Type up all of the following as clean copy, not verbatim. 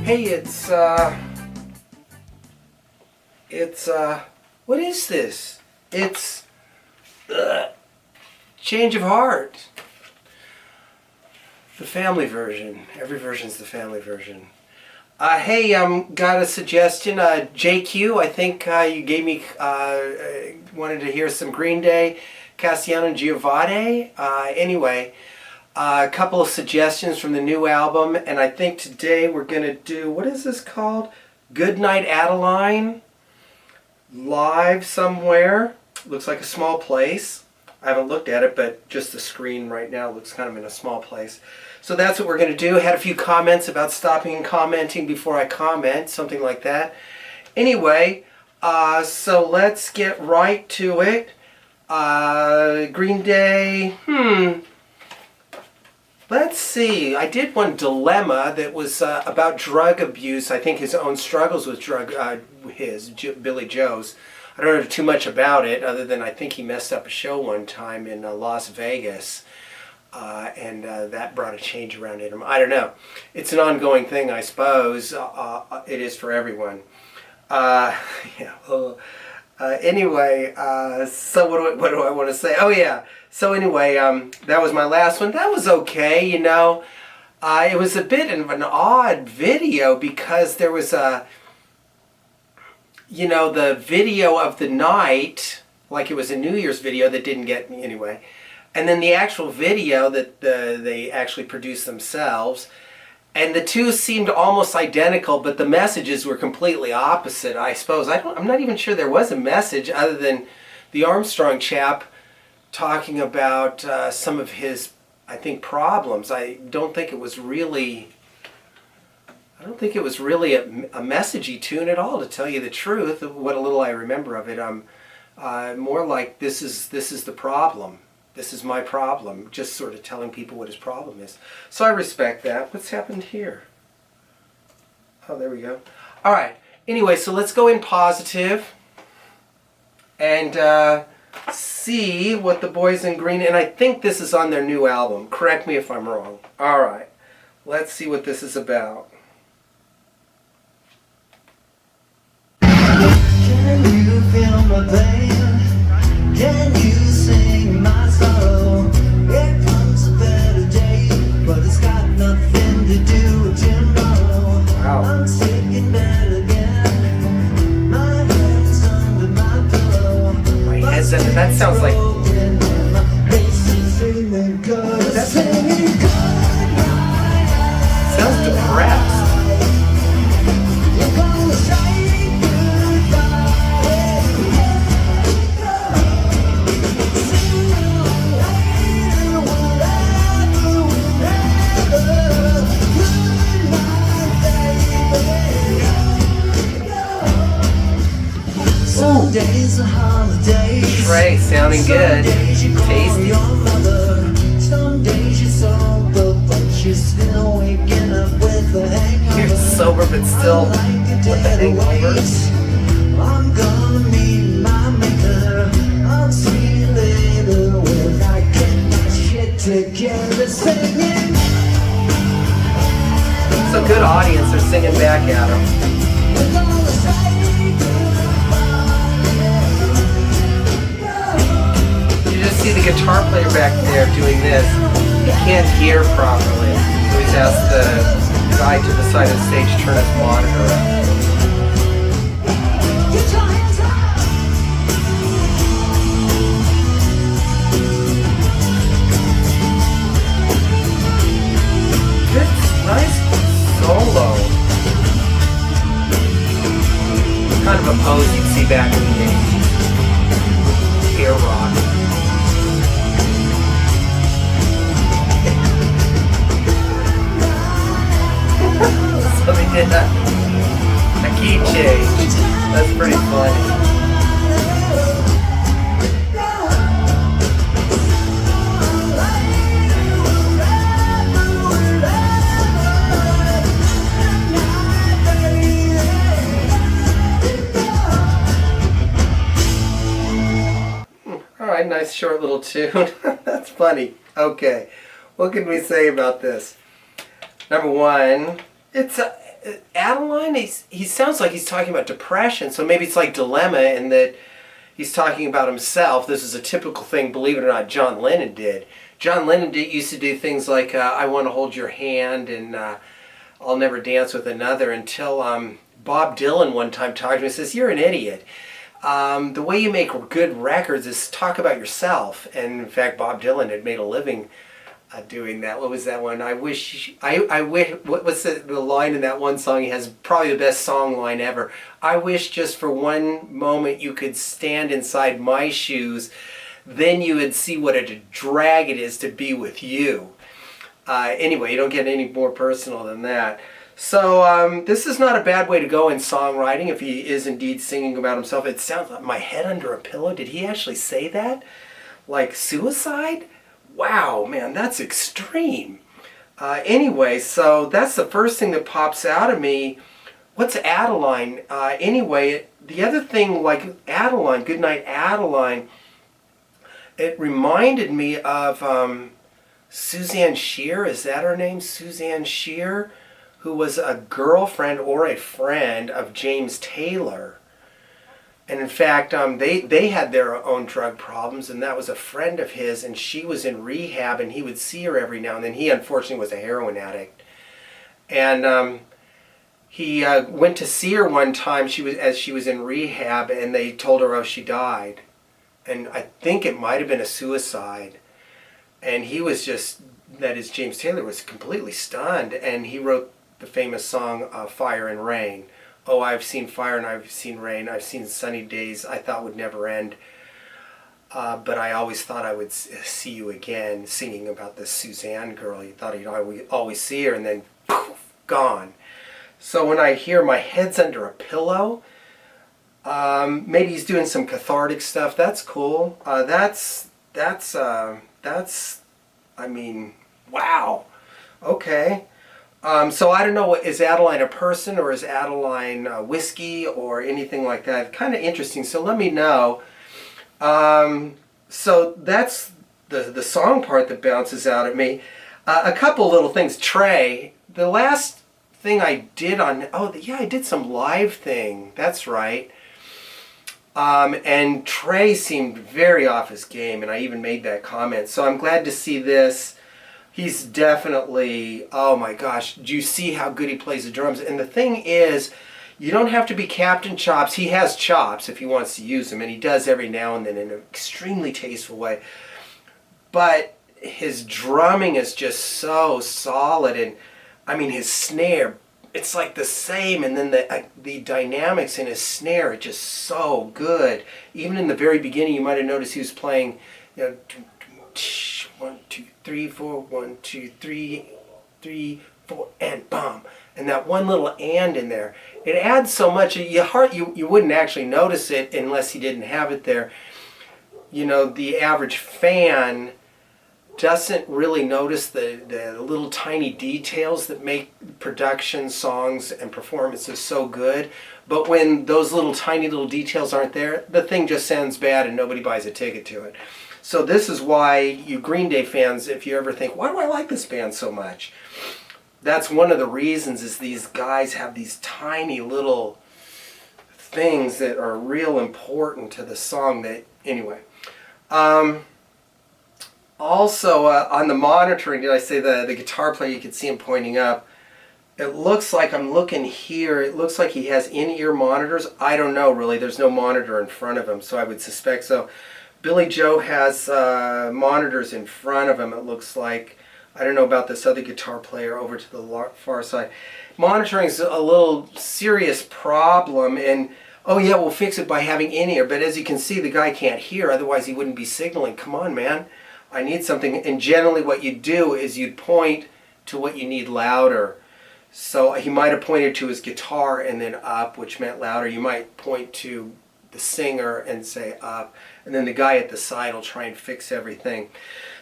Hey, what is this? It's, Change of Heart. The family version. Every version's the family version. Hey, got a suggestion. JQ, I think you gave me, wanted to hear some Green Day, Castellano and Giovade. Anyway, a couple of suggestions from the new album, and I think today we're going to do, what is this called? Goodnight Adeline, live somewhere. Looks like a small place. I haven't looked at it, but just the screen right now looks kind of in a small place. So that's what we're going to do. Had a few comments about stopping and commenting before I comment, something like that. Anyway, so let's get right to it. Green Day, let's see. I did one Dilemma that was about drug abuse. I think his own struggles with Billy Joe's. I don't know too much about it other than I think he messed up a show one time in Las Vegas. And that brought a change around in him. I don't know. It's an ongoing thing, I suppose. It is for everyone. Anyway, so what do I want to say? Oh yeah. So anyway, that was my last one. That was okay, you know. It was a bit of an odd video because there was the video of the night, like it was a New Year's video that didn't get me anyway. And then the actual video that they actually produced themselves. And the two seemed almost identical, but the messages were completely opposite, I suppose. I'm not even sure there was a message other than the Armstrong chap talking about some of his, I think, problems. I don't think it was really a messagey tune at all, to tell you the truth. What a little I remember of it. More like this is the problem. This is my problem. Just sort of telling people what his problem is. So I respect that. What's happened here? Oh, there we go. All right. Anyway, so let's go in positive and see what the Boys in Green. And I think this is on their new album. Correct me if I'm wrong. All right. Let's see what this is about. Can you feel my pain? Can you sing my sorrow? It comes a better day, but it's got nothing to do with tomorrow. Wow. I'm sick in bed again. My head's under my pillow. My head's under, that sounds like, sounds depressed. Days a holiday. Trey sounding good. Tasty. Some days you're sober, but you're still waking up with a hangover. You're sober, but still with the hangover. I'm gonna meet my maker. I'll see you later when I get my shit together singing. It's a good audience. They're singing back at him. See the guitar player back there doing this. He can't hear properly, so he's asked the guy to the side of the stage to turn his monitor up. Good, nice solo. Kind of a pose you'd see back in the 80s. Air rock. So they did a key change. That's pretty funny. All right, nice short little tune. That's funny. Okay, what can we say about this? Number one, it's Adeline, he sounds like he's talking about depression, so maybe it's like Dilemma in that he's talking about himself. This is a typical thing, believe it or not, John Lennon did. John Lennon used to do things like, I want to hold your hand and I'll never dance with another, until Bob Dylan one time talked to me and says, you're an idiot. The way you make good records is talk about yourself. And in fact, Bob Dylan had made a living doing that. What was that one? I wish, what was the line in that one song? He has probably the best song line ever. I wish just for one moment you could stand inside my shoes, then you would see what a drag it is to be with you. Anyway, you don't get any more personal than that. So this is not a bad way to go in songwriting if he is indeed singing about himself. It sounds like My Head Under a Pillow. Did he actually say that? Like suicide? Wow, man, that's extreme. Anyway, so that's the first thing that pops out of me. What's Adeline? Anyway, the other thing, like Adeline, Goodnight Adeline, it reminded me of Suzanne Shear. Is that her name? Suzanne Shear, who was a girlfriend or a friend of James Taylor. And in fact, they had their own drug problems, and that was a friend of his, and she was in rehab, and he would see her every now and then. He unfortunately was a heroin addict. And he went to see her one time as she was in rehab, and they told her, oh, she died. And I think it might have been a suicide. And he was just, that is, James Taylor was completely stunned, and he wrote the famous song, Fire and Rain. Oh, I've seen fire and I've seen rain. I've seen sunny days I thought would never end. But I always thought I would see you again, singing about this Suzanne girl. He thought he'd always see her, and then poof, gone. So when I hear My Head's Under a Pillow, maybe he's doing some cathartic stuff. That's cool. That's I mean, wow. Okay. So I don't know, is Adeline a person, or is Adeline whiskey or anything like that? Kind of interesting. So let me know. So that's the song part that bounces out at me. A couple little things. Trey, the last thing I did on, I did some live thing. That's right. And Trey seemed very off his game, and I even made that comment. So I'm glad to see this. He's definitely, oh my gosh, do you see how good he plays the drums? And the thing is, you don't have to be Captain Chops. He has chops if he wants to use them, and he does every now and then in an extremely tasteful way. But his drumming is just so solid, and I mean his snare, it's like the same, and then the dynamics in his snare are just so good. Even in the very beginning, you might have noticed he was playing, 1, 2, 3, 4, 1, 2, 3, 3, 4, and bomb. And that one little and in there, it adds so much. You wouldn't actually notice it unless he didn't have it there. You know, the average fan doesn't really notice the little tiny details that make production, songs, and performances so good. But when those little tiny little details aren't there, the thing just sounds bad and nobody buys a ticket to it. So this is why you Green Day fans, if you ever think, why do I like this band so much? That's one of the reasons, is these guys have these tiny little things that are real important to the song. That, anyway. Also, on the monitoring, did I say the guitar player, you could see him pointing up. It looks like, I'm looking here, it looks like he has in-ear monitors. I don't know, really. There's no monitor in front of him, so I would suspect so. Billy Joe has monitors in front of him, it looks like. I don't know about this other guitar player over to the far side. Monitoring is a little serious problem, and oh yeah, we'll fix it by having in-ear. But as you can see, the guy can't hear, otherwise he wouldn't be signaling. Come on, man, I need something. And generally what you do is you'd point to what you need louder. So he might have pointed to his guitar and then up, which meant louder. You might point to the singer and say up, and then the guy at the side will try and fix everything.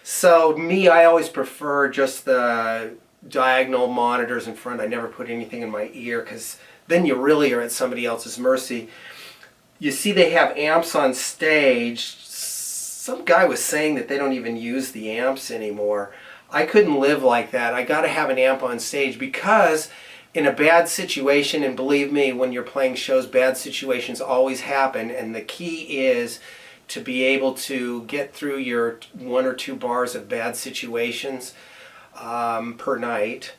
So me, I always prefer just the diagonal monitors in front. I never put anything in my ear, because then you really are at somebody else's mercy. You see they have amps on stage. Some guy was saying that they don't even use the amps anymore. I couldn't live like that. I got to have an amp on stage, because in a bad situation, and believe me, when you're playing shows, bad situations always happen, and the key is to be able to get through your 1 or 2 bars of bad situations per night.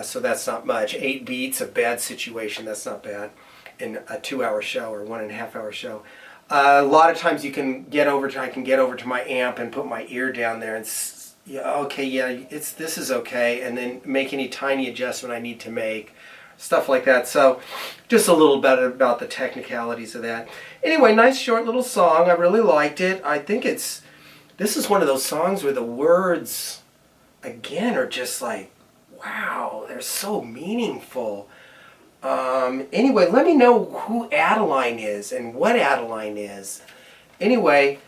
So that's not much. 8 beats of bad situation, that's not bad in a 2-hour show or 1.5-hour show. A lot of times I can get over to my amp and put my ear down there and this is okay, and then make any tiny adjustment I need to make, stuff like that. So just a little bit about the technicalities of that. Anyway, nice short little song. I really liked it. I think this is one of those songs where the words again are just like, wow, they're so meaningful. Anyway, let me know who Adeline is and what Adeline is. Anyway,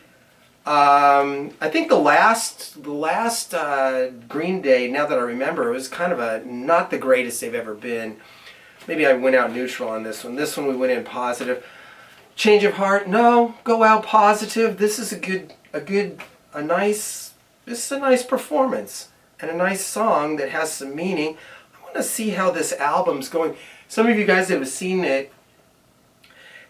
I think the last Green Day, now that I remember, it was kind of not the greatest they've ever been. Maybe I went out neutral on this one. This one we went in positive. Change of heart? No, go out positive. This is a nice performance and a nice song that has some meaning. I want to see how this album's going. Some of you guys that have seen it,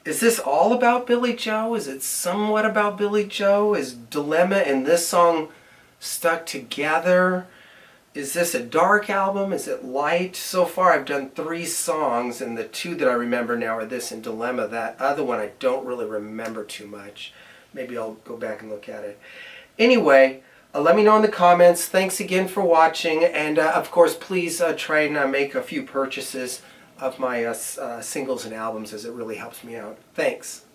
is this all about Billy Joe? Is it somewhat about Billy Joe? Is Dilemma and this song stuck together? Is this a dark album? Is it light? So far I've done 3 songs, and the 2 that I remember now are this and Dilemma. That other one I don't really remember too much. Maybe I'll go back and look at it. Anyway, let me know in the comments. Thanks again for watching, and of course please try and make a few purchases of my singles and albums, as it really helps me out. Thanks.